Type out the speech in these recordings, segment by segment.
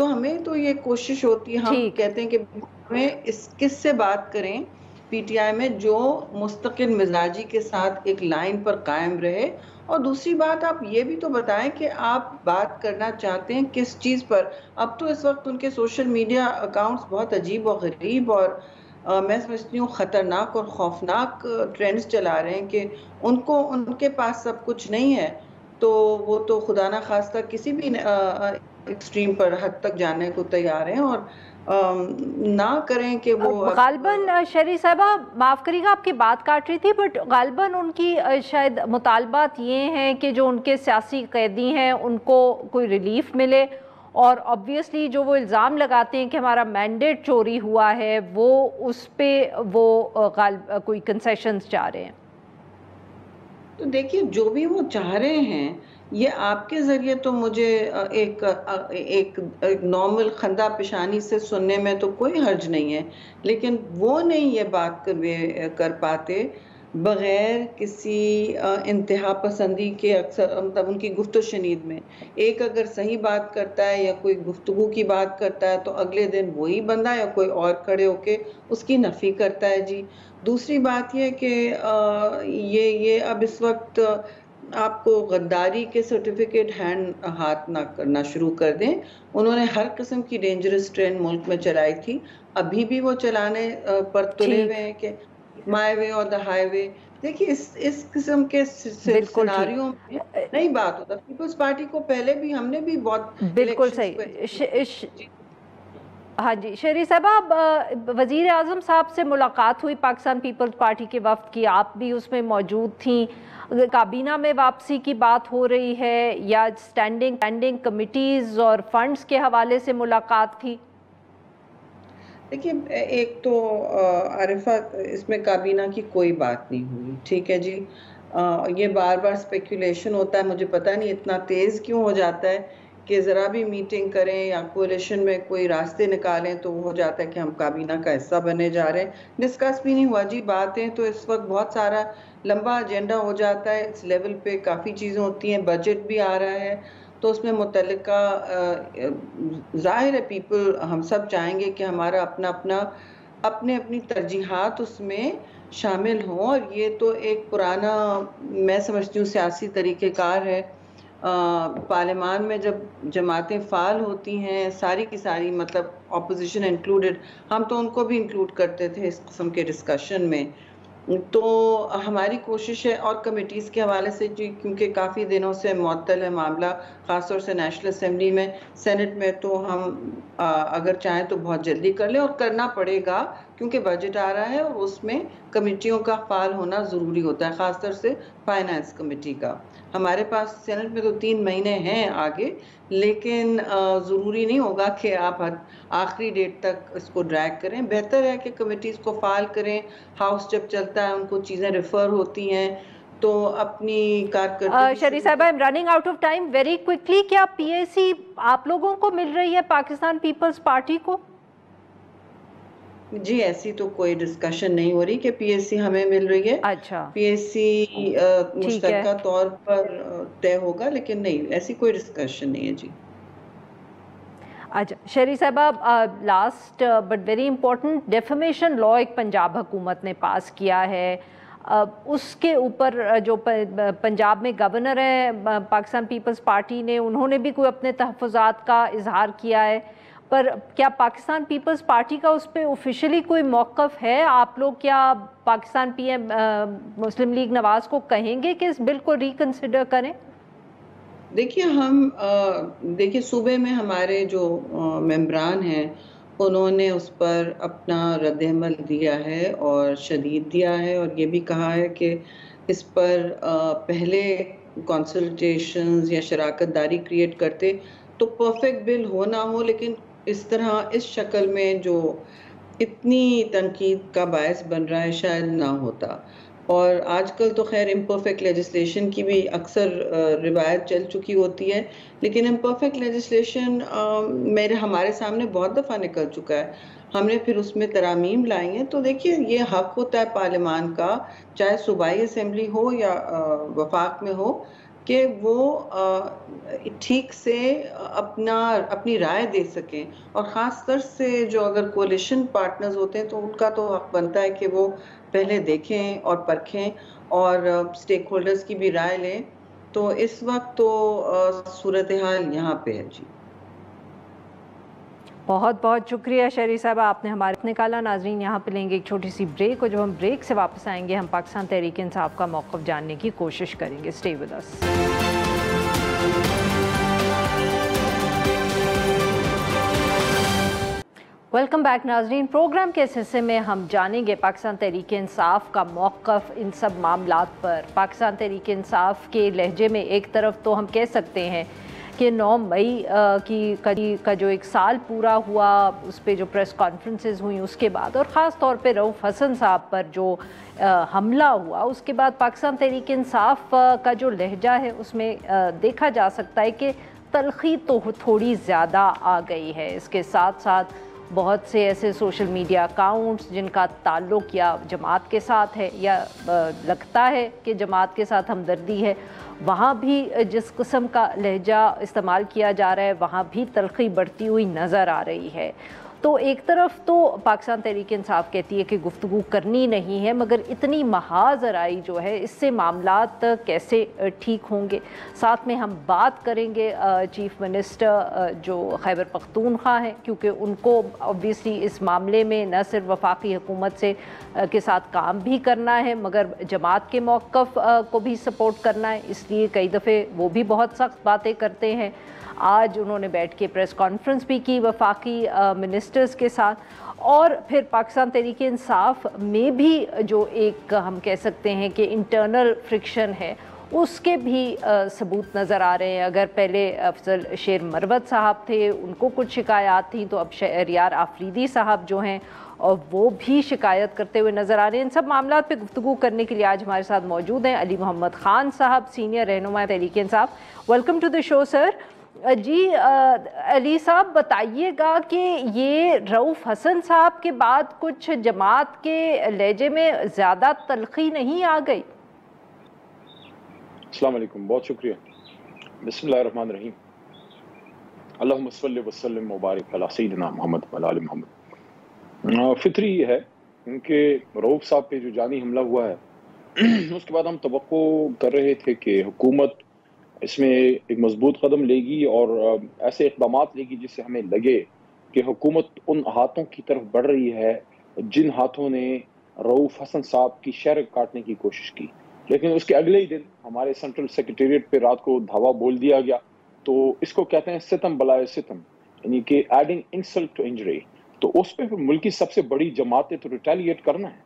تو ہمیں تو یہ کوشش ہوتی ہے، ہم کہتے ہیں کہ ہمیں کس سے بات کریں پی ٹی آئی میں جو مستقل مزاجی کے ساتھ ایک لائن پر قائم رہے، اور دوسری بات آپ یہ بھی تو بتائیں کہ آپ بات کرنا چاہتے ہیں کس چیز پر. اب تو اس وقت ان کے سوشل میڈیا اکاؤنٹس بہت عجیب و غریب اور میں سمجھتی ہوں خطرناک اور خوفناک ٹرینڈز چلا رہے ہیں کہ ان کے پاس سب کچھ نہیں ہے تو وہ تو خدا نہ خواستہ کسی بھی ایکسٹریم پر حد تک جانے کو تیار ہیں، اور نہ کریں کہ وہ غالباً شہری صاحبہ معاف کریے گا آپ کی بات کاٹ رہی تھی، بٹ غالباً ان کی شاید مطالبات یہ ہیں کہ جو ان کے سیاسی قیدی ہیں ان کو کوئی ریلیف ملے، اور obviously جو وہ الزام لگاتے ہیں کہ ہمارا مینڈیٹ چوری ہوا ہے وہ اس پہ وہ کوئی کنسیشنز چاہ رہے ہیں. تو دیکھیے جو بھی وہ چاہ رہے ہیں یہ آپ کے ذریعے تو مجھے ایک نارمل خندہ پیشانی سے سننے میں تو کوئی حرج نہیں ہے، لیکن وہ نہیں یہ بات کر پاتے بغیر کسی انتہا پسندی کے. اکثر مطلب ان کی گفت و شنید میں ایک اگر صحیح بات کرتا ہے یا کوئی گفتگو کی بات کرتا ہے تو اگلے دن وہی بندہ یا کوئی اور کھڑے ہو کے اس کی نفی کرتا ہے. جی دوسری بات یہ کہ یہ اب اس وقت آپ کو غداری کے سرٹیفکیٹ ہاتھ نہ کرنا شروع کر دیں. انہوں نے ہر قسم کی ڈینجرس ٹرین ملک میں چلائی تھی، ابھی بھی وہ چلانے پر تلے ہوئے ہیں کہ مائی وے اور دا ہائی وے. دیکھیے اس قسم کے سیناریوں میں نہیں بات ہوتا. پیپلز پارٹی کو پہلے بھی ہم نے بھی بہت بالکل صحیح. ہاں جی شہری صاحبہ، وزیر اعظم صاحب سے ملاقات ہوئی پاکستان پیپلز پارٹی کے وفد کی، آپ بھی اس میں موجود تھیں. کابینہ میں واپسی کی بات ہو رہی ہے یا اسٹینڈنگ کمیٹیز اور فنڈز کے حوالے سے ملاقات تھی؟ دیکھیے ایک تو عارفہ اس میں کابینہ کی کوئی بات نہیں ہوئی، ٹھیک ہے جی. یہ بار بار اسپیکولیشن ہوتا ہے، مجھے پتہ نہیں اتنا تیز کیوں ہو جاتا ہے کہ ذرا بھی میٹنگ کریں یا کولیشن میں کوئی راستے نکالیں تو وہ ہو جاتا ہے کہ ہم کابینہ کا حصہ بنے جا رہے ہیں. ڈسکس بھی نہیں ہوا جی. باتیں تو اس وقت بہت سارا لمبا ایجنڈا ہو جاتا ہے، اس لیول پہ کافی چیزیں ہوتی ہیں، بجٹ بھی آ رہا ہے تو اس میں متعلقہ ظاہر ہے پیپل ہم سب چاہیں گے کہ ہمارا اپنی ترجیحات اس میں شامل ہوں، اور یہ تو ایک پرانا میں سمجھتی ہوں سیاسی طریقہ کار ہے. پارلیمان میں جب جماعتیں فعال ہوتی ہیں ساری کی ساری، مطلب اپوزیشن انکلوڈڈ، ہم تو ان کو بھی انکلوڈ کرتے تھے اس قسم کے ڈسکشن میں. تو ہماری کوشش ہے، اور کمیٹیز کے حوالے سے جی کیونکہ کافی دنوں سے معطل ہے معاملہ، خاص طور سے نیشنل اسمبلی میں، سینٹ میں تو ہم اگر چاہیں تو بہت جلدی کر لیں، اور کرنا پڑے گا کیونکہ بجٹ آ رہا ہے اور اس میں کمیٹیوں کا فعال ہونا ضروری ہوتا ہے، خاص طور سے فائنانس کمیٹی کا. ہمارے پاس سینٹ میں تو 3 مہینے ہیں آگے، لیکن ضروری نہیں ہوگا کہ آپ آخری ڈیٹ تک اس کو ڈریگ کریں. بہتر ہے کہ کمیٹیز کو فعال کریں. ہاؤس جب چلتا ہے ان کو چیزیں ریفر ہوتی ہیں تو اپنی کارکردگی. شہری صاحبہ I'm running out of time very quickly. کیا پی اے سی آپ لوگوں کو مل رہی ہے پاکستان پیپلز پارٹی کو؟ جی ایسی تو کوئی ڈسکشن نہیں ہو رہی کہ پی ایس سی ہمیں مل رہی ہے. اچھا پی ایس سی مشترکہ طور پر طے ہوگا، لیکن نہیں ایسی کوئی ڈسکشن نہیں ہے. جی اچھا شہری صاحبہ، last but very important, defamation law ایک پنجاب حکومت نے پاس کیا ہے، اس کے اوپر جو پنجاب میں گورنر ہیں پاکستان پیپلز پارٹی نے، انہوں نے بھی کوئی اپنے تحفظات کا اظہار کیا ہے، پر کیا پاکستان پیپلز پارٹی کا اس پہ آفیشیلی کوئی موقف ہے؟ آپ لوگ کیا پاکستان پی ایم مسلم لیگ نواز کو کہیں گے کہ اس بل کو ریکنسیڈر کریں؟ دیکھیے صوبے میں ہمارے جو ممبران ہیں انہوں نے اس پر اپنا رد عمل دیا ہے اور شدید دیا ہے، اور یہ بھی کہا ہے کہ اس پر پہلے کنسلٹیشنز یا شراکت داری کریٹ کرتے تو پرفیکٹ بل ہو نہ ہو، لیکن اس طرح اس شکل میں جو اتنی تنقید کا باعث بن رہا ہے شاید نہ ہوتا. اور آج کل تو خیر امپرفیکٹ لیجسلیشن کی بھی اکثر روایت چل چکی ہوتی ہے، لیکن امپرفیکٹ لیجسلیشن ہمارے سامنے بہت دفعہ نکل چکا ہے، ہم نے پھر اس میں ترامیم لائی ہیں. تو دیکھیے یہ حق ہوتا ہے پارلیمان کا، چاہے صوبائی اسمبلی ہو یا وفاق میں ہو، کہ وہ ٹھیک سے اپنی رائے دے سکیں، اور خاص طور سے جو اگر کولیشن پارٹنرز ہوتے ہیں تو ان کا تو حق بنتا ہے کہ وہ پہلے دیکھیں اور پرکھیں اور اسٹیک ہولڈرز کی بھی رائے لیں. تو اس وقت تو صورتحال یہاں پہ ہے. جی بہت بہت شکریہ شہری صاحبہ، آپ نے ہمارے نکالا. ناظرین یہاں پہ لیں گے ایک چھوٹی سی بریک، اور جب ہم بریک سے واپس آئیں گے ہم پاکستان تحریک انصاف کا موقف جاننے کی کوشش کریں گے. Stay with us. Welcome back ناظرین. پروگرام کے اس حصے میں ہم جانیں گے پاکستان تحریک انصاف کا موقف ان سب معاملات پر. پاکستان تحریک انصاف کے لہجے میں ایک طرف تو ہم کہہ سکتے ہیں کہ 9 مئی کا جو ایک سال پورا ہوا، اس پہ جو پریس کانفرنسز ہوئیں اس کے بعد، اور خاص طور پہ رؤف حسن صاحب پر جو حملہ ہوا، اس کے بعد پاکستان تحریک انصاف کا جو لہجہ ہے اس میں دیکھا جا سکتا ہے کہ تلخی تو تھوڑی زیادہ آ گئی ہے. اس کے ساتھ ساتھ بہت سے ایسے سوشل میڈیا اکاؤنٹس جن کا تعلق یا جماعت کے ساتھ ہے یا لگتا ہے کہ جماعت کے ساتھ ہمدردی ہے، وہاں بھی جس قسم کا لہجہ استعمال کیا جا رہا ہے وہاں بھی تلخی بڑھتی ہوئی نظر آ رہی ہے. تو ایک طرف تو پاکستان تحریک انصاف کہتی ہے کہ گفتگو کرنی نہیں ہے، مگر اتنی محاذ آرائی جو ہے اس سے معاملات کیسے ٹھیک ہوں گے. ساتھ میں ہم بات کریں گے چیف منسٹر جو خیبر پختونخوا ہیں، کیونکہ ان کو obviously اس معاملے میں نہ صرف وفاقی حکومت سے کے ساتھ کام بھی کرنا ہے مگر جماعت کے موقف کو بھی سپورٹ کرنا ہے، اس لیے کئی دفعے وہ بھی بہت سخت باتیں کرتے ہیں. آج انہوں نے بیٹھ کے پریس کانفرنس بھی کی وفاقی منسٹرز کے ساتھ، اور پھر پاکستان تحریک انصاف میں بھی جو ایک ہم کہہ سکتے ہیں کہ انٹرنل فرکشن ہے اس کے بھی ثبوت نظر آ رہے ہیں. اگر پہلے افضل شیر مروت صاحب تھے ان کو کچھ شکایات تھیں، تو اب شہریار آفریدی صاحب جو ہیں اور وہ بھی شکایت کرتے ہوئے نظر آ رہے ہیں. ان سب معاملات پہ گفتگو کرنے کے لیے آج ہمارے ساتھ موجود ہیں علی محمد خان صاحب، سینئر رہنما Tehreek Insaf. Welcome to the شو سر. جی علی صاحب بتائیے گا کہ یہ رؤف حسن صاحب کے بعد کچھ جماعت کے لہجے میں زیادہ تلخی نہیں آ گئی؟ السلام علیکم، بہت شکریہ. بسم اللہ الرحمن الرحیم. اللہم صلی وسلم مبارک علی سیدنا محمد و آل محمد. فطری یہ ہے کہ رؤف صاحب پہ جو جانی حملہ ہوا ہے اس کے بعد ہم توقع کر رہے تھے کہ حکومت اس میں ایک مضبوط قدم لے گی اور ایسے اقدامات لے گی جس سے ہمیں لگے کہ حکومت ان ہاتھوں کی طرف بڑھ رہی ہے جن ہاتھوں نے رؤف حسن صاحب کی شر کاٹنے کی کوشش کی. لیکن اس کے اگلے ہی دن ہمارے سینٹرل سیکریٹریٹ پہ رات کو دھاوا بول دیا گیا. تو اس کو کہتے ہیں ستم بلائے ستم، یعنی کہ ایڈنگ انسلٹ ٹو انجری. تو اس پہ ملک کی سب سے بڑی جماعتیں تو ریٹیلیٹ کرنا ہے.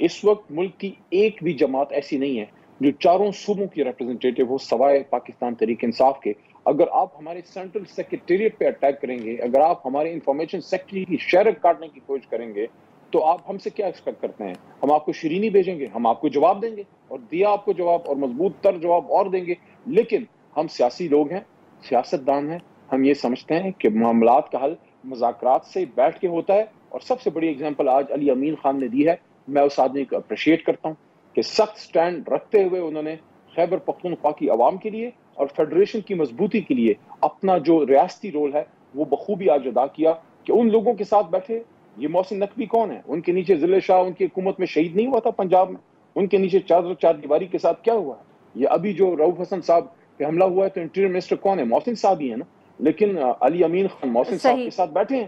اس وقت ملک کی ایک بھی جماعت ایسی نہیں ہے جو چاروں صوبوں کی ریپرزنٹیٹیو ہو سوائے پاکستان تحریک انصاف کے. اگر آپ ہمارے سینٹرل سیکریٹریٹ پہ اٹیک کریں گے، اگر آپ ہمارے انفارمیشن سیکٹری کی شہر کاٹنے کی کوشش کریں گے، تو آپ ہم سے کیا ایکسپیکٹ کرتے ہیں؟ ہم آپ کو شیرینی بھیجیں گے، ہم آپ کو جواب دیں گے، اور دیا آپ کو جواب اور مضبوط تر جواب اور دیں گے. لیکن ہم سیاسی لوگ ہیں، سیاست دان ہیں، ہم یہ سمجھتے ہیں کہ معاملات کا حل مذاکرات سے بیٹھ کے ہوتا ہے. اور سب سے بڑی اگزامپل آج علی امین خان نے دی ہے. میں اس آدمی کو اپریشیٹ کرتا ہوں کہ سخت سٹینڈ رکھتے ہوئے انہوں نے خیبر پختونخوا کی عوام کے لیے اور فیڈریشن کی مضبوطی کے لیے اپنا جو ریاستی رول ہے وہ بخوبی آج ادا کیا. کہ ان لوگوں کے ساتھ بیٹھے، یہ محسن نقوی کون ہے؟ ان کے نیچے ضلع شاہ ان کی حکومت میں شہید نہیں ہوا تھا پنجاب میں؟ ان کے نیچے چار دیواری کے ساتھ کیا ہوا ہے؟ یہ ابھی جو رؤف حسن صاحب پہ حملہ ہوا ہے تو انٹیریئر منسٹر کون ہے؟ محسن صاحب ہی ہے نا. لیکن علی امین خان محسن صاحب کے ساتھ بیٹھے ہیں.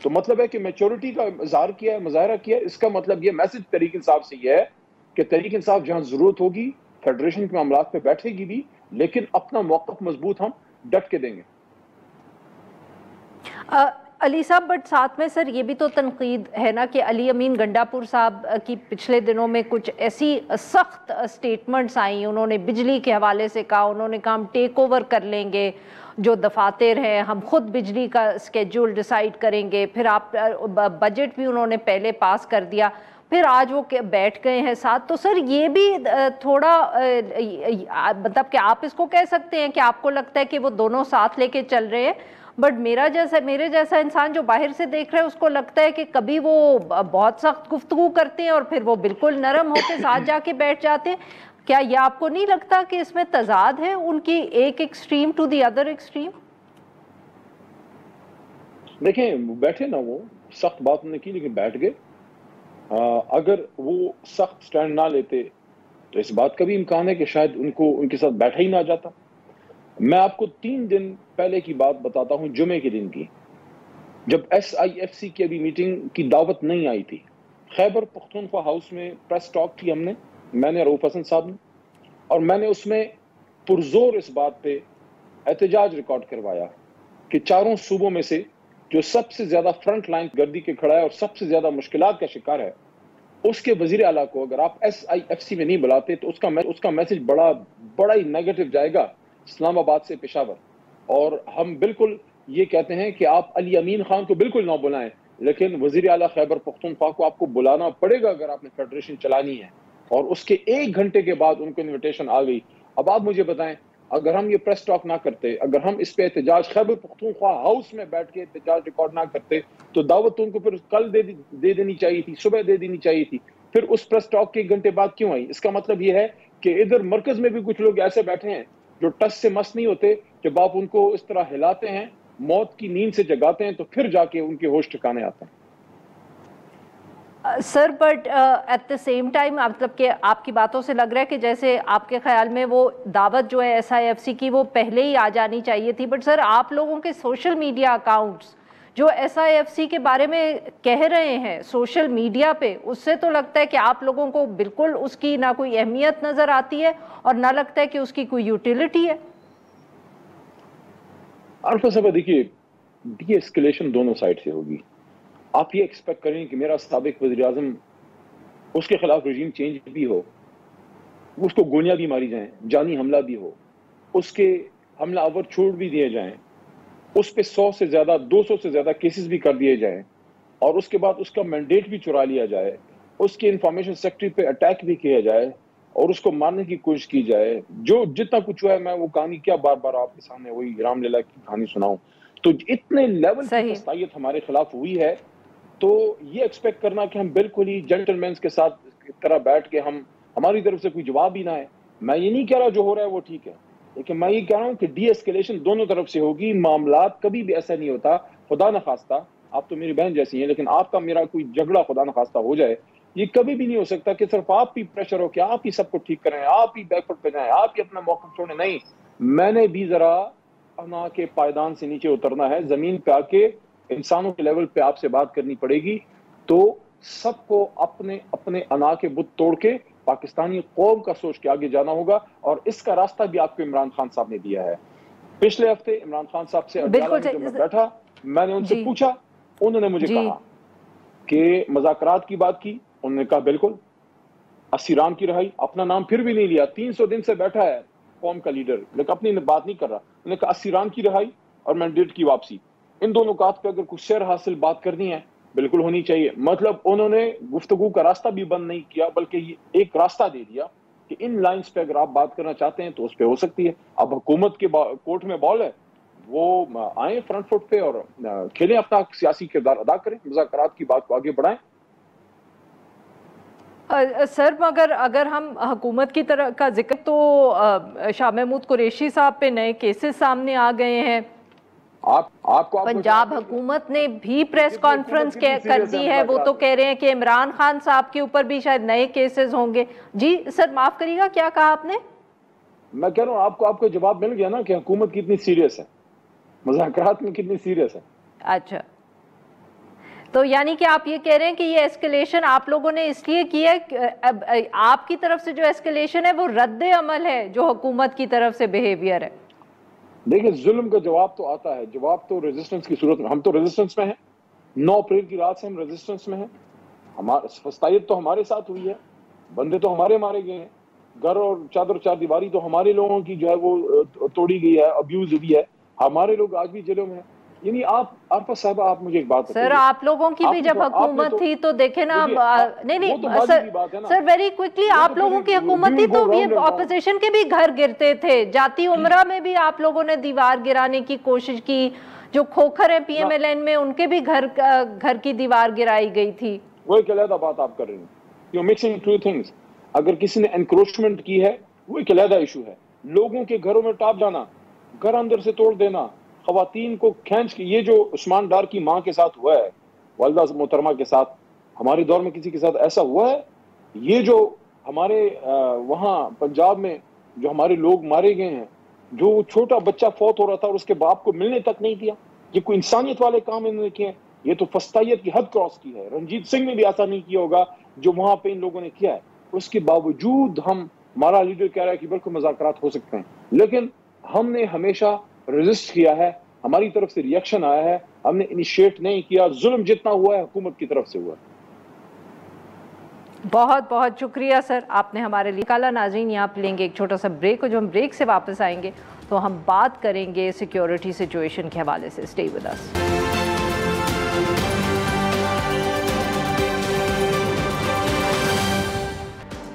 تو مطلب ہے کہ میچورٹی کا اظہار کیا ہے، مظاہرہ کیا ہے. اس کا مطلب یہ میسج تحریک انصاف سے یہ ہے کہ تحریک انصاف جہاں ضرورت ہوگی فیڈریشن کے معاملات پہ بیٹھے گی بھی، لیکن اپنا موقف مضبوط ہم ڈٹ کے دیں گے. علی صاحب بٹ ساتھ میں سر یہ بھی تو تنقید ہے نا کہ علی امین گنڈاپور صاحب کی پچھلے دنوں میں کچھ ایسی سخت سٹیٹمنٹس آئیں، انہوں نے بجلی کے حوالے سے کہا، انہوں نے کہا ہم ٹیک اوور کر لیں گے جو دفاتر ہیں، ہم خود بجلی کا اسکیجول ڈیسائیڈ کریں گے. پھر آپ بجٹ بھی انہوں نے پہلے پاس کر دیا، پھر آج وہ بیٹھ گئے ہیں ساتھ. تو سر یہ بھی تھوڑا مطلب کہ آپ اس کو کہہ سکتے ہیں کہ آپ کو لگتا ہے کہ وہ دونوں ساتھ لے کے چل رہے ہیں، بٹ میرے جیسا انسان جو باہر سے دیکھ رہا ہے اس کو لگتا ہے کہ کبھی وہ بہت سخت گفتگو کرتے ہیں اور پھر وہ بالکل نرم ہو کے ساتھ جا کے بیٹھ جاتے ہیں. کیا یہ آپ کو نہیں لگتا کہ اس میں تضاد ہے ان کی ایک extreme to the other extreme? دیکھیں بیٹھے نا، وہ سخت بات انہوں نے کی لیکن بیٹھ گئے. اگر وہ سخت سٹینڈ نہ لیتے تو اس بات کا بھی امکان ہے کہ شاید ان کے ساتھ بیٹھا ہی نہ جاتا. میں آپ کو 3 دن پہلے کی بات بتاتا ہوں، جمعے کے دن کی، جب SIFC کی ابھی میٹنگ کی دعوت نہیں آئی تھی. خیبر پختونخوا ہاؤس میں پریس ٹاک کی ہم نے، میں نے رؤوف حسن صاحب نے، اور میں نے اس میں پرزور اس بات پہ احتجاج ریکارڈ کروایا کہ چاروں صوبوں میں سے جو سب سے زیادہ فرنٹ لائن گردی کے کھڑا ہے اور سب سے زیادہ مشکلات کا شکار ہے، اس کے وزیر اعلیٰ کو اگر آپ SIFC میں نہیں بلاتے تو اس کا میسج بڑا ہی نیگیٹو جائے گا اسلام آباد سے پشاور. اور ہم بالکل یہ کہتے ہیں کہ آپ علی امین خان کو بالکل نہ بلائیں، لیکن وزیر اعلیٰ خیبر پختونخوا کو آپ کو بلانا پڑے گا اگر آپ نے فیڈریشن چلانی ہے. اور اس کے 1 گھنٹے کے بعد ان کو انویٹیشن آ گئی. اب آپ مجھے بتائیں، اگر ہم یہ پریس ٹاک نہ کرتے، اگر ہم اس پہ احتجاج خیبر پختونخوا ہاؤس میں بیٹھ کے احتجاج ریکارڈ نہ کرتے، تو دعوت تو ان کو پھر کل دے دینی چاہیے تھی، صبح دے دینی چاہیے تھی. پھر اس پریس ٹاک کے 1 گھنٹے بعد کیوں آئی؟ اس کا مطلب یہ ہے کہ ادھر مرکز میں بھی کچھ لوگ ایسے بیٹھے ہیں جو ٹس سے مس نہیں ہوتے. جب آپ ان کو اس طرح ہلاتے ہیں، موت کی نیند سے جگاتے ہیں، تو پھر جا کے ان کے ہوش ٹھکانے آتے ہیں. Sir but at the same time مطلب کہ آپ کی باتوں سے لگ رہا ہے کہ جیسے آپ کے خیال میں وہ دعوت جو ہے SIFC کی وہ پہلے ہی آ جانی چاہیے تھی. بٹ سر آپ لوگوں کے سوشل میڈیا اکاؤنٹس جو SIFC کے بارے میں کہہ رہے ہیں سوشل میڈیا پہ، اس سے تو لگتا ہے کہ آپ لوگوں کو بالکل اس کی نہ کوئی اہمیت نظر آتی ہے اور نہ لگتا ہے کہ اس کی کوئی یوٹیلیٹی ہے. عارفہ صاحبہ دیکھیے، ڈی ایسکیلیشن دونوں سائڈ سے ہوگی. آپ یہ ایکسپیکٹ کریں کہ میرا سابق وزیر اعظم، اس کے خلاف رجیم چینج بھی ہو، اس کو گولیاں بھی ماری جائیں، جانی حملہ بھی ہو، اس کے حملہ آور چھوڑ بھی دیے جائیں، اس پہ 100 سے زیادہ 200 سے زیادہ کیسز بھی کر دیے جائیں، اور اس کے بعد اس کا مینڈیٹ بھی چرا لیا جائے، اس کی انفارمیشن سیکٹری پہ اٹیک بھی کیا جائے اور اس کو مارنے کی کوشش کی جائے. جو جتنا کچھ ہوا ہے، میں وہ کہانی کیا بار بار آپ کے سامنے وہی رام لیلا کی کہانی سناؤں. تو اتنے لیول کی تسطیت ہمارے خلاف ہوئی ہے، تو یہ ایکسپیکٹ کرنا کہ ہم بالکل ہی جینٹل مینز کے ساتھ طرح بیٹھ کے ہماری طرف سے کوئی جواب ہی نہ ہے. میں یہ نہیں کہہ رہا جو ہو رہا ہے وہ ٹھیک ہے، لیکن میں یہ کہہ رہا ہوں کہ ڈی ایسکیلیشن دونوں طرف سے ہوگی. معاملات کبھی بھی ایسا نہیں ہوتا، خدا نخواستہ، آپ تو میری بہن جیسی ہیں، لیکن آپ کا میرا کوئی جھگڑا خدا نخواستہ ہو جائے، یہ کبھی بھی نہیں ہو سکتا کہ صرف آپ ہی پریشر ہو کہ آپ ہی سب کو ٹھیک کریں، آپ ہی بیک فٹ پہ جائیں، آپ ہی اپنا موقف چھوڑیں. نہیں، میں نے بھی ذرا انا کے پائیدان سے نیچے اترنا ہے، زمین پہ آ کے انسانوں کے لیول پہ آپ سے بات کرنی پڑے گی. تو سب کو اپنے اپنے انا کے بت توڑ کے پاکستانی قوم کا سوچ کے آگے جانا ہوگا، اور اس کا راستہ بھی آپ کو عمران خان صاحب نے دیا ہے. پچھلے ہفتے عمران خان صاحب سے جب میں بیٹھا، میں نے ان سے پوچھا، انہوں نے مجھے کہا کہ مذاکرات کی بات کی. انہوں نے کہا بالکل. اسیران کی رہائی، اپنا نام پھر بھی نہیں لیا، 300 دن سے بیٹھا ہے قوم کا لیڈر، لیکن اپنی بات نہیں کر رہا. انہوں نے کہا اسیران کی رہائی اور مینڈیٹ کی واپسی، ان دونوں نکات پہ اگر کچھ سیر حاصل بات کرنی ہے بالکل ہونی چاہیے. مطلب انہوں نے گفتگو کا راستہ بھی بند نہیں کیا، بلکہ یہ ایک راستہ دے دیا کہ ان لائنز پہ اگر آپ بات کرنا چاہتے ہیں تو اس پہ ہو سکتی ہے. اب حکومت کے کورٹ میں بال ہے، وہ آئیں فرنٹ فٹ پہ اور کھیلیں، اپنا سیاسی کردار ادا کریں، مذاکرات کی بات کو آگے بڑھائیں. سر مگر اگر ہم حکومت کی طرح کا ذکر، تو شاہ محمود قریشی صاحب پہ نئے کیسز سامنے آ گئے ہیں. پنجاب حکومت نے بھی پریس کانفرنس کر دی ہے، وہ تو کہہ رہے ہیں کہ عمران خان صاحب کے اوپر بھی شاید نئے کیسز ہوں گے. جی سر معاف کریے گا، کیا کہا آپ نے؟ میں کہہ رہا ہوں آپ کو جواب مل گیا نا کہ حکومت کتنی سیریس ہے، مذاکرات میں کتنی سیریس ہے. اچھا، تو یعنی کہ آپ یہ کہہ رہے ہیں کہ یہ ایسکیلیشن آپ لوگوں نے اس لیے کی ہے، آپ کی طرف سے جو ایسکیلیشن ہے وہ رد عمل ہے جو حکومت کی طرف سے بیہیویئر ہے. دیکھیں، ظلم کا جواب تو آتا ہے، جواب تو ریزسٹنس کی صورت میں. ہم تو ریزسٹنس میں ہیں، 9 اپریل کی رات سے ہم ریزسٹنس میں ہیں. فسطائیت تو ہمارے ساتھ ہوئی ہے، بندے تو ہمارے مارے گئے ہیں، گھر اور چادر چار دیواری تو ہمارے لوگوں کی جو ہے وہ توڑی گئی ہے، ابیوز ہوئی ہے. ہمارے لوگ آج بھی جیلوں میں ہیں. یعنی آپ عارفہ صاحبہ، آپ مجھے ایک بات بتائیے، سر آپ لوگوں کی بھی جب حکومت تھی تو دیکھیں نا، نہیں سر ویری کوئکلی، آپ لوگوں کی حکومت تھی تو یہ اپوزیشن کے بھی گھر گرتے تھے. جاتی عمرہ میں بھی آپ لوگوں نے دیوار گرانے کی کوشش کی، جو کھوکھر ہیں PMLN میں ان کے بھی گھر کی دیوار گرائی گئی تھی. وہی کہ علیحدہ بات آپ کر رہے ہیں. You're mixing two things. اگر کسی نے انکروچمنٹ کی ہے وہ ایک علیحدہ ایشو ہے. لوگوں کے گھروں میں ٹاپ جانا, گھر اندر سے توڑ دینا, خواتین کو کھینچ کے, یہ جو عثمان ڈار کی ماں کے ساتھ ہوا ہے, والدہ محترمہ کے ساتھ, ہمارے دور میں کسی کے ساتھ ایسا ہوا ہے؟ یہ جو ہمارے وہاں پنجاب میں جو ہمارے لوگ مارے گئے ہیں, جو چھوٹا بچہ فوت ہو رہا تھا اور اس کے باپ کو ملنے تک نہیں دیا, یہ کوئی انسانیت والے کام انہوں نے کیے ہیں؟ یہ تو فسطائیت کی حد کراس کی ہے. رنجیت سنگھ نے بھی ایسا نہیں کیا ہوگا جو وہاں پہ ان لوگوں نے کیا ہے. اس کے باوجود ہمارا لیڈر کہہ رہا ہے کہ بالکل مذاکرات ہو سکتے ہیں, لیکن ہم نے ہمیشہ ریزسٹ کیا ہے, ہماری طرف سے ریئیکشن آیا ہے, ہم نے انیشیٹ نہیں کیا. ظلم جتنا ہوا ہے حکومت کی طرف سے ہوا ہے. بہت بہت شکریہ سر, آپ نے ہمارے لیے کالا. ناظرین, یہاں پہ لیں گے ایک چھوٹا سا بریک, اور جو ہم بریک سے واپس آئیں گے تو ہم بات کریں گے سیکیورٹی سچویشن کے حوالے سے. Stay with us.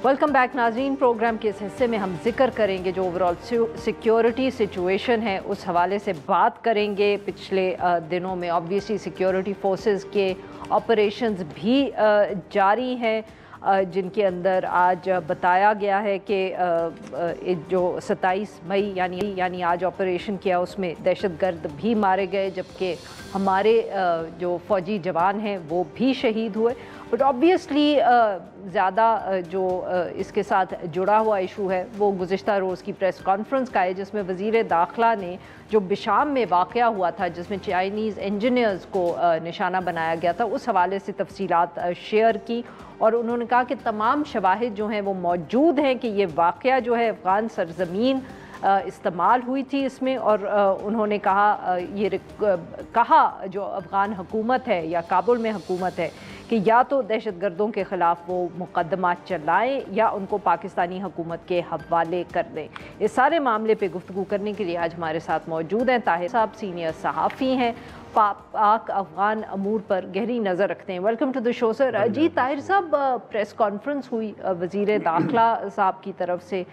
Welcome back ناظرین. پروگرام کے اس حصے میں ہم ذکر کریں گے جو اوورآل سیکیورٹی سچویشن ہے, اس حوالے سے بات کریں گے. پچھلے دنوں میں آبویسلی سیکیورٹی فورسز کے آپریشنز بھی جاری ہیں, جن کے اندر آج بتایا گیا ہے کہ جو 27 مئی یعنی آج آپریشن کیا, اس میں دہشت گرد بھی مارے گئے, جبکہ ہمارے جو فوجی جوان ہیں وہ بھی شہید ہوئے. بٹ آبویسلی زیادہ جو اس کے ساتھ جڑا ہوا ایشو ہے وہ گزشتہ روز کی پریس کانفرنس کا ہے, جس میں وزیر داخلہ نے جو بشام میں واقعہ ہوا تھا, جس میں چائنیز انجینئرز کو نشانہ بنایا گیا تھا, اس حوالے سے تفصیلات شیئر کی. اور انہوں نے کہا کہ تمام شواہد جو ہیں وہ موجود ہیں کہ یہ واقعہ جو ہے افغان سرزمین استعمال ہوئی تھی اس میں. اور انہوں نے کہا جو افغان حکومت ہے یا کابل میں حکومت ہے کہ یا تو دہشت گردوں کے خلاف وہ مقدمات چلائیں یا ان کو پاکستانی حکومت کے حوالے کر دیں. اس سارے معاملے پہ گفتگو کرنے کے لیے آج ہمارے ساتھ موجود ہیں طاہر صاحب, سینئر صحافی ہیں, پاک افغان امور پر گہری نظر رکھتے ہیں. ویلکم ٹو دی شو سر. جی طاہر صاحب, پریس کانفرنس ہوئی وزیر داخلہ صاحب کی طرف سے,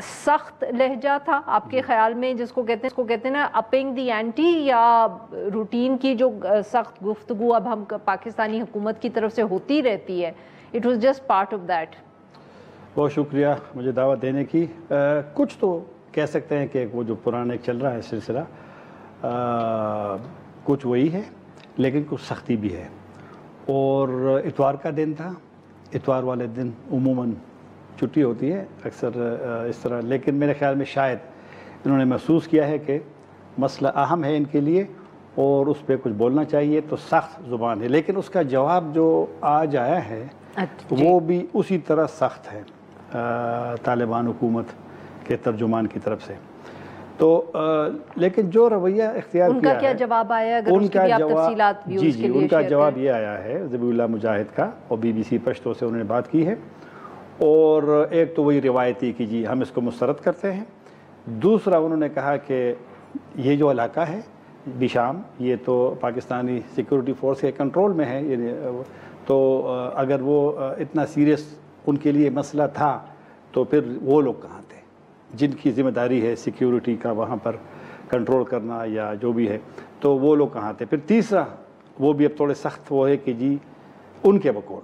سخت لہجہ تھا آپ کے خیال میں, جس کو کہتے ہیں نا اپنگ دی اینٹی, یا روٹین کی جو سخت گفتگو اب ہم پاکستانی حکومت کی طرف سے ہوتی رہتی ہے, it was just part of that? بہت شکریہ مجھے دعوت دینے کی. کچھ تو کہہ سکتے ہیں کہ وہ جو پرانا ایک چل رہا ہے سلسلہ, کچھ وہی ہے لیکن کچھ سختی بھی ہے. اور اتوار کا دن تھا, اتوار والے دن عموماً چھٹی ہوتی ہے اکثر اس طرح, لیکن میرے خیال میں شاید انہوں نے محسوس کیا ہے کہ مسئلہ اہم ہے ان کے لیے اور اس پہ کچھ بولنا چاہیے, تو سخت زبان ہے. لیکن اس کا جواب جو آج آیا ہے وہ بھی اسی طرح سخت ہے طالبان حکومت کے ترجمان کی طرف سے. تو لیکن جو رویہ اختیار کیا ہے, ان کا کیا جواب آیا؟ اگر اس کی بھی آپ تفصیلات جی ان کا جواب یہ آیا ہے ذبیح اللہ مجاہد کا, اور BBC پشتو سے انہوں نے بات کی ہے. اور ایک تو وہی روایتی کہ جی ہم اس کو مسترد کرتے ہیں. دوسرا انہوں نے کہا کہ یہ جو علاقہ ہے بشام, یہ تو پاکستانی سیکورٹی فورس کے کنٹرول میں ہے, تو اگر وہ اتنا سیریس ان کے لیے مسئلہ تھا تو پھر وہ لوگ کہاں تھے جن کی ذمہ داری ہے سیکیورٹی کا وہاں پر کنٹرول کرنا یا جو بھی ہے, تو وہ لوگ کہاں تھے. پھر تیسرا وہ بھی اب تھوڑے سخت وہ ہے کہ جی ان کے بقول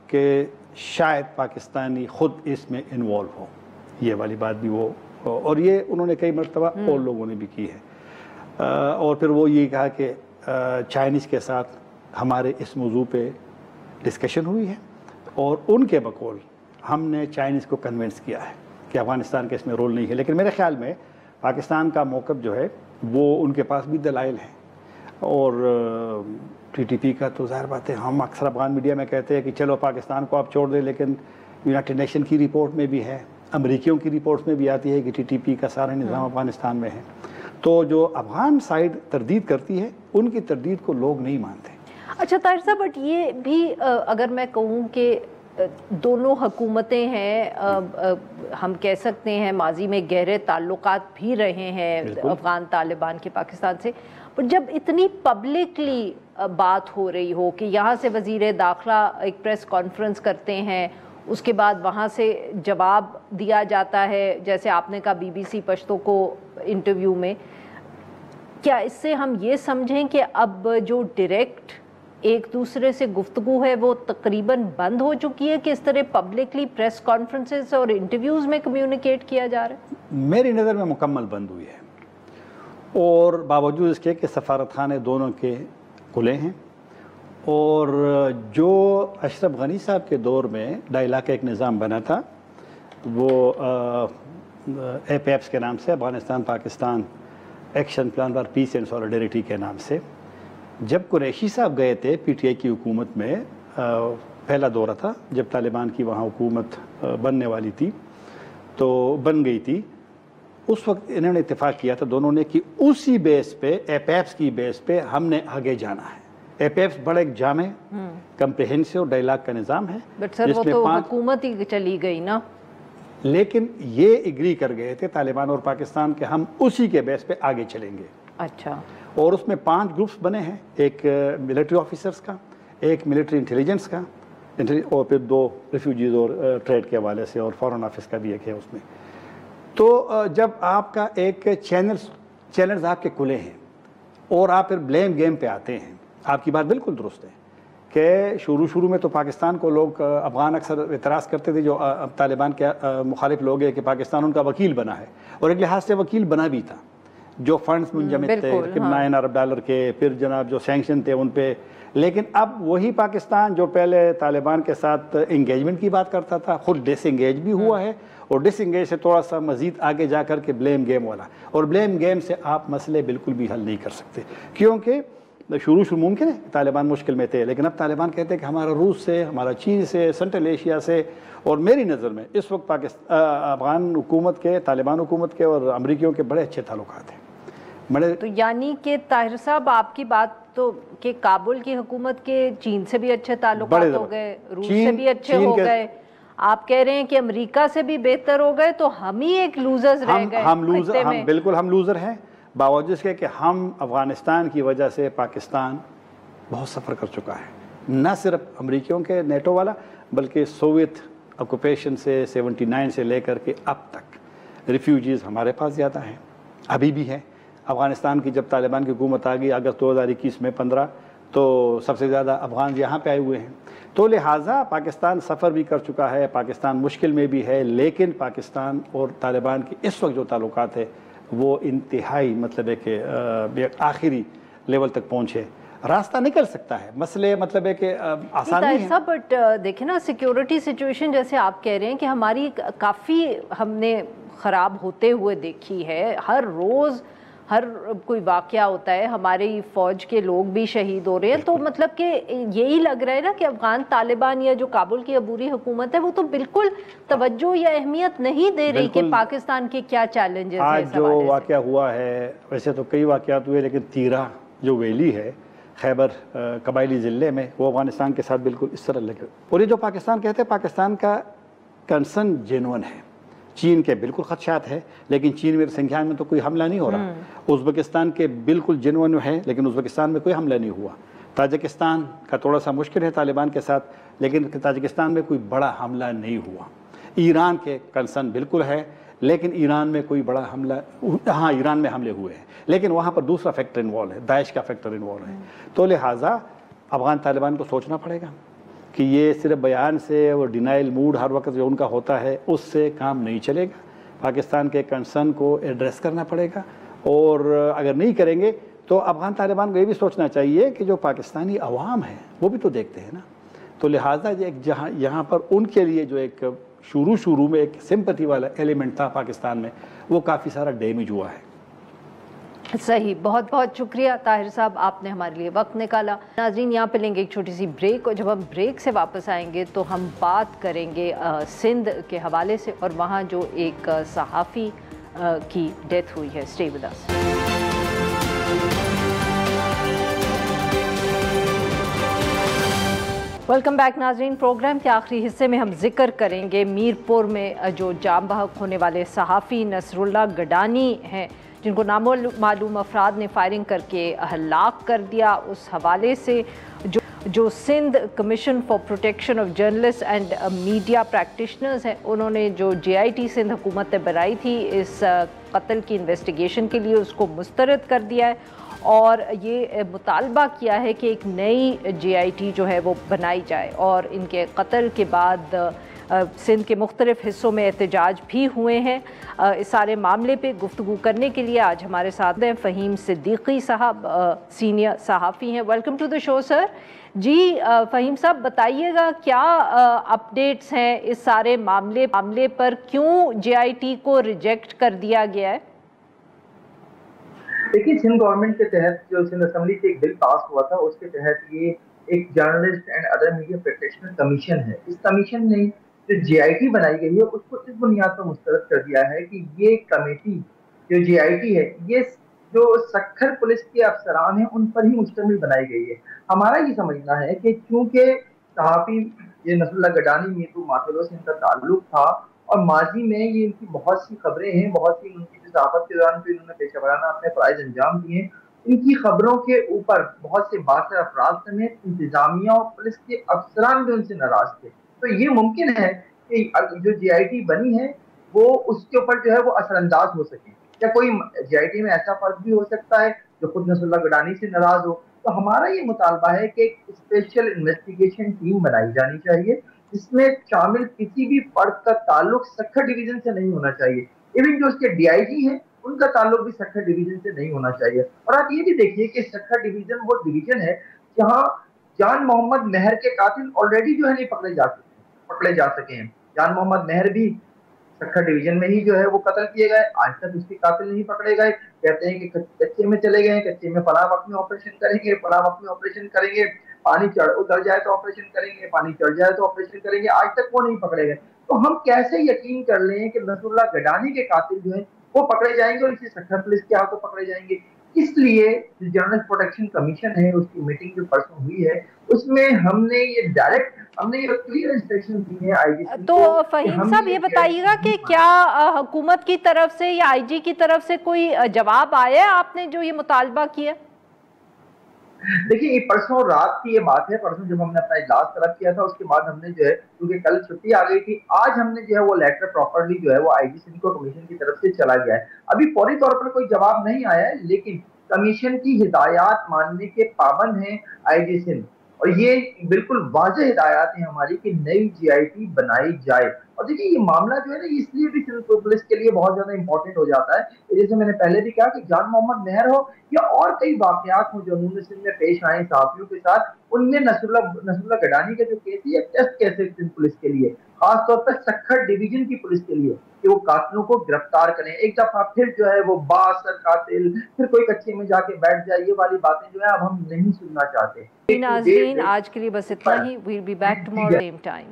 کہ شاید پاکستانی خود اس میں انوالو ہو, یہ والی بات بھی وہ, اور یہ انہوں نے کئی مرتبہ اور لوگوں نے بھی کی ہے. اور پھر وہ یہ کہا کہ چائنیز کے ساتھ ہمارے اس موضوع پہ ڈسکشن ہوئی ہے اور ان کے بقول ہم نے چائنیز کو کنونس کیا ہے کہ افغانستان کا اس میں رول نہیں ہے. لیکن میرے خیال میں پاکستان کا موقف جو ہے وہ ان کے پاس بھی دلائل ہیں, اور TTP کا تو ظاہر بات ہے, ہم اکثر افغان میڈیا میں کہتے ہیں کہ چلو پاکستان کو آپ چھوڑ دیں, لیکن یونائٹڈ نیشن کی رپورٹ میں بھی ہے, امریکیوں کی رپورٹس میں بھی آتی ہے کہ TTP کا سارا نظام افغانستان میں ہے. تو جو افغان سائڈ تردید کرتی ہے ان کی تردید کو لوگ نہیں مانتے. اچھا طاہر صاحب, بٹ یہ بھی اگر میں کہوں کہ دونوں حکومتیں ہیں, ہم کہہ سکتے ہیں ماضی میں گہرے تعلقات بھی رہے ہیں افغان طالبان کے پاکستان سے, پر جب اتنی پبلکلی بات ہو رہی ہو کہ یہاں سے وزیر داخلہ ایک پریس کانفرنس کرتے ہیں, اس کے بعد وہاں سے جواب دیا جاتا ہے جیسے آپ نے کہا BBC پشتو کو انٹرویو میں, کیا اس سے ہم یہ سمجھیں کہ اب جو ڈائریکٹ ایک دوسرے سے گفتگو ہے وہ تقریباً بند ہو چکی ہے کہ اس طرح پبلکلی پریس کانفرنسز اور انٹرویوز میں کمیونیکیٹ کیا جا رہا ہے؟ میری نظر میں مکمل بند ہوئی ہے، اور باوجود اس کے کہ سفارت خانے دونوں کے کھلے ہیں، اور جو اشرف غنی صاحب کے دور میں ڈائلاگ کا ایک نظام بنا تھا وہ اے پی ایپس کے نام سے، Afghanistan Pakistan action plan for piece and solidarity کے نام سے، جب قریشی صاحب گئے تھے پی ٹی آئی کی حکومت میں، پہلا دورہ تھا جب طالبان کی وہاں حکومت بننے والی تھی تو بن گئی تھی، اس وقت انہوں نے اتفاق کیا تھا دونوں نے کہ اسی بیس پہ اے پی ایپس کی بیس پہ ہم نے آگے جانا ہے۔ اے پی ایپس بڑا ایک جامع کمپریہنسو ڈائلاگ کا نظام ہے، بٹ سر وہ تو حکومت ہی چلی گئی نا، لیکن یہ ایگری کر گئے تھے طالبان اور پاکستان کہ ہم اسی کے بیس پہ آگے چلیں گے۔ اچھا، اور اس میں 5 گروپس بنے ہیں، ایک ملٹری آفیسرز کا، ایک ملٹری انٹیلیجنس کا، اور پھر 2 ریفیوجیز اور ٹریڈ کے حوالے سے، اور فارن آفس کا بھی ایک ہے اس میں۔ تو جب آپ کا ایک چینلز آپ کے کھلے ہیں اور آپ پھر بلیم گیم پہ آتے ہیں، آپ کی بات بالکل درست ہے کہ شروع میں تو پاکستان کو لوگ افغان اکثر اعتراض کرتے تھے جو طالبان کے مخالف لوگ ہیں کہ پاکستان ان کا وکیل بنا ہے، اور ایک لحاظ سے وکیل بنا بھی تھا، جو فنڈز منجمد تھے $9 ارب کے، پھر جناب جو سینکشن تھے ان پہ، لیکن اب وہی پاکستان جو پہلے طالبان کے ساتھ انگیجمنٹ کی بات کرتا تھا خود ڈس انگیج بھی ہوا ہے، اور ڈس انگیج سے تھوڑا سا مزید آگے جا کر کے بلیم گیم والا، اور بلیم گیم سے آپ مسئلے بالکل بھی حل نہیں کر سکتے، کیونکہ شروع ممکن ہے طالبان مشکل میں تھے، لیکن اب طالبان کہتے ہیں کہ ہمارا روس سے، ہمارا چین سے، سنٹرل ایشیا سے، اور میری نظر میں اس وقت افغان حکومت کے، طالبان حکومت کے اور امریکیوں کے بڑے اچھے تعلقات ہیں۔ تو یعنی کہ طاہر صاحب آپ کی بات تو کہ کابل کی حکومت کے چین سے بھی اچھے تعلقات ہو گئے، روس سے بھی اچھے ہو گئے، آپ کہہ رہے ہیں کہ امریکہ سے بھی بہتر ہو گئے، تو ہم ہی ایک لوزرز رہ گئے۔ بالکل ہم لوزر ہیں، باوجود اس کے کہ ہم افغانستان کی وجہ سے پاکستان بہت سفر کر چکا ہے، نہ صرف امریکیوں کے نیٹو والا بلکہ سوویت آکوپیشن سے 79 سے لے کر کے اب تک ریفیوجیز ہمارے پاس زیادہ ہیں، ابھی بھی ہیں۔ افغانستان کی جب طالبان کی حکومت آ گئی اگست 2021 میں 15، تو سب سے زیادہ افغان یہاں پہ آئے ہوئے ہیں، تو لہٰذا پاکستان سفر بھی کر چکا ہے، پاکستان مشکل میں بھی ہے، لیکن پاکستان اور طالبان کے اس وقت جو تعلقات ہے وہ انتہائی مطلب ہے کہ آخری لیول تک پہنچے، راستہ نکل سکتا ہے، مسئلے مطلب ہے کہ آسان نہیں ہے۔ بٹ دیکھیں نا سیکیورٹی سچویشن جیسے آپ کہہ رہے ہیں کہ ہماری کافی ہم نے خراب ہوتے ہوئے دیکھی ہے، ہر روز ہر کوئی واقعہ ہوتا ہے، ہماری فوج کے لوگ بھی شہید ہو رہے ہیں، تو مطلب کہ یہی لگ رہا ہے نا کہ افغان طالبان یا جو کابل کی عبوری حکومت ہے وہ تو بالکل توجہ یا اہمیت نہیں دے رہی کہ پاکستان کے کیا چیلنجز ہیں۔ آج جو واقعہ ہوا ہے، ویسے تو کئی واقعات ہوئے، لیکن تیرہ جو ویلی ہے خیبر قبائلی ضلع میں، وہ افغانستان کے ساتھ بالکل اس طرح لگے، اور یہ جو پاکستان کہتے ہیں پاکستان کا کنسرن جینون ہے، چین کے بالکل خدشات ہے، لیکن چین میں سنکھیان میں تو کوئی حملہ نہیں ہو رہا، ازبکستان کے بالکل جنون ہے، لیکن ازبکستان میں کوئی حملہ نہیں ہوا، تاجکستان کا تھوڑا سا مشکل ہے طالبان کے ساتھ، لیکن تاجکستان میں کوئی بڑا حملہ نہیں ہوا، ایران کے کنسرن بالکل ہے، لیکن ایران میں کوئی بڑا حملہ، ہاں ایران میں حملے ہوئے ہیں، لیکن وہاں پر دوسرا فیکٹر انوالو ہے، داعش کا فیکٹر انوالو ہے، تو لہٰذا افغان طالبان کو سوچنا پڑے گا کہ یہ صرف بیان سے اور ڈینائل موڈ ہر وقت جو ان کا ہوتا ہے اس سے کام نہیں چلے گا، پاکستان کے کنسرن کو ایڈریس کرنا پڑے گا، اور اگر نہیں کریں گے تو افغان طالبان کو یہ بھی سوچنا چاہیے کہ جو پاکستانی عوام ہیں وہ بھی تو دیکھتے ہیں نا، تو لہٰذا جہاں یہاں پر ان کے لیے جو ایک شروع میں ایک سمپتھی والا ایلیمنٹ تھا پاکستان میں، وہ کافی سارا ڈیمیج ہوا ہے۔ صحیح، بہت بہت شکریہ طاہر صاحب، آپ نے ہمارے لیے وقت نکالا۔ ناظرین یہاں پہ لیں گے ایک چھوٹی سی بریک، اور جب ہم بریک سے واپس آئیں گے تو ہم بات کریں گے سندھ کے حوالے سے، اور وہاں جو ایک صحافی کی ڈیتھ ہوئی ہے۔ Stay with us. Welcome back ناظرین، پروگرام کے آخری حصے میں ہم ذکر کریں گے میرپور میں جو جام بحق ہونے والے صحافی نصر اللہ گڈانی ہیں، جن کو نامعلوم افراد نے فائرنگ کر کے ہلاک کر دیا، اس حوالے سے جو Sindh commission for protection of journalist and media practitioners ہیں، انہوں نے جو JIT سندھ حکومت نے بنائی تھی اس قتل کی انویسٹیگیشن کے لیے، اس کو مسترد کر دیا ہے، اور یہ مطالبہ کیا ہے کہ ایک نئی JIT جو ہے وہ بنائی جائے، اور ان کے قتل کے بعد سندھ کے مختلف حصوں میں احتجاج بھی ہوئے ہیں۔ اس سارے معاملے پہ گفتگو کرنے کے لیے آج ہمارے ساتھ ہیں فہیم صدیقی صاحب، سینئر صحافی ہیں۔ ویلکم ٹو دی شو سر۔ جی فہیم صاحب بتائیے گا کیا اپڈیٹس ہیں اس سارے معاملے پر، کیوں JIT کو ریجیکٹ کر دیا گیا ہے؟ دیکھیے سندھ گورنمنٹ کے تحت جو سندھ اسمبلی سے ایک بل پاس ہوا تھا، اس کے تحت یہ ایک journalist and other media protection commission ہے۔ اس کمیشن نے جو JIT بنائی گئی ہے اس کو اس بنیاد پر مسترد کر دیا ہے کہ یہ کمیٹی جو JIT ہے یہ جو سکھر پولیس کے افسران ہیں ان پر ہی مشتمل بنائی گئی ہے۔ ہمارا یہ سمجھنا ہے کہ چونکہ صحافی یہ نصر اللہ گڈانی میتو ماتلو سے ان کا تعلق تھا، اور ماضی میں یہ ان کی بہت سی خبریں ہیں، بہت سی ان کی صحافت کے دوران انہوں نے پیشہ ورانہ اپنے فرائض انجام دیے ہیں، ان کی خبروں کے اوپر بہت سے بااثر افراد سمیت انتظامیہ اور پولیس کے افسران بھی ان سے ناراض تھے۔ تو یہ ممکن ہے کہ جو JIT بنی ہے وہ اس کے اوپر جو ہے وہ اثر انداز ہو سکے، یا کوئی JIT میں ایسا فرد بھی ہو سکتا ہے جو خود نصر اللہ گڈانی سے ناراض ہو۔ تو ہمارا یہ مطالبہ ہے کہ ایک اسپیشل انویسٹیگیشن ٹیم بنائی جانی چاہیے جس میں شامل کسی بھی فرد کا تعلق سکھر ڈویژن سے نہیں ہونا چاہیے، ایون جو اس کے DIG ہیں ان کا تعلق بھی سکھر ڈویژن سے نہیں ہونا چاہیے۔ اور آپ یہ بھی دیکھیے کہ سکھر ڈویژن وہ ڈویژن ہے جہاں جان محمد مہر کے قاتل آلریڈی جو ہے نہیں پکڑے جا سکے ہیں۔ جان محمد مہر بھی سکھر ڈویژن میں ہی جو ہے وہ قتل کیے گئے، آج تک اس کے قاتل نہیں پکڑے گئے۔ کہتے ہیں کہ کچے میں چلے گئے، کچے میں فلاں وقت میں آپریشن کریں گے، فلاں وقت میں آپریشن کریں گے، پانی اتر جائے تو آپریشن کریں گے، پانی چڑھ جائے تو آپریشن کریں گے، آج تک وہ نہیں پکڑے گئے۔ تو ہم کیسے یقین کر لیں کہ نصر اللہ گڈانی کے قاتل جو ہیں وہ پکڑے جائیں گے اور اسی سکھر پولیس کے ہاتھوں پکڑے جائیں گے؟ اس لیے جو جرنلسٹ پروٹیکشن کمیشن ہے اس کی میٹنگ جو پرسوں ہوئی ہے اس میں ہم نے یہ کلیئر انسٹرکشن دی ہے تو فہیم صاحب یہ بتائیے گا کہ کیا حکومت کی طرف سے یا IG کی طرف سے کوئی جواب آیا ہے آپ نے جو یہ مطالبہ کیا؟ دیکھیے یہ پرسوں رات کی یہ بات ہے، پرسوں جب ہم نے اپنا اجلاس طلب کیا تھا اس کے بعد ہم نے جو ہے کیونکہ کل چھٹی آ گئی تھی، آج ہم نے جو ہے وہ لیٹر پراپرلی جو ہے وہ IG سندھ کو کمیشن کی طرف سے چلا گیا ہے۔ ابھی فوری طور پر کوئی جواب نہیں آیا ہے، لیکن کمیشن کی ہدایات ماننے کے پابند ہیں IG سندھ، اور یہ بالکل واضح ہدایات ہیں ہماری کہ نئی JIT بنائی جائے۔ اور دیکھیے یہ معاملہ جو ہے نا اس لیے بھی سندھ پولیس کے لیے بہت زیادہ امپورٹنٹ ہو جاتا ہے، جیسے میں نے پہلے بھی کہا کہ جان محمد مہر ہو یا اور کئی واقعات ہوں جو جموں سندھ میں پیش آئے صحافیوں کے ساتھ، ان میں نصر اللہ گڈانی کا جو کیس ہے ٹیسٹ کیس ہے سندھ پولیس کے لیے، خاص طور پر سکھر ڈویژن کی پولیس کے لیے، کہ وہ قاتلوں کو گرفتار کریں۔ ایک دفعہ پھر جو ہے وہ بااثر قاتل پھر کوئی کچے میں جا کے بیٹھ جائے، یہ والی باتیں جو ہے اب ہم نہیں سننا چاہتے۔ ناظرین آج کے لیے بس اتنا ہی، we'll be back tomorrow same time.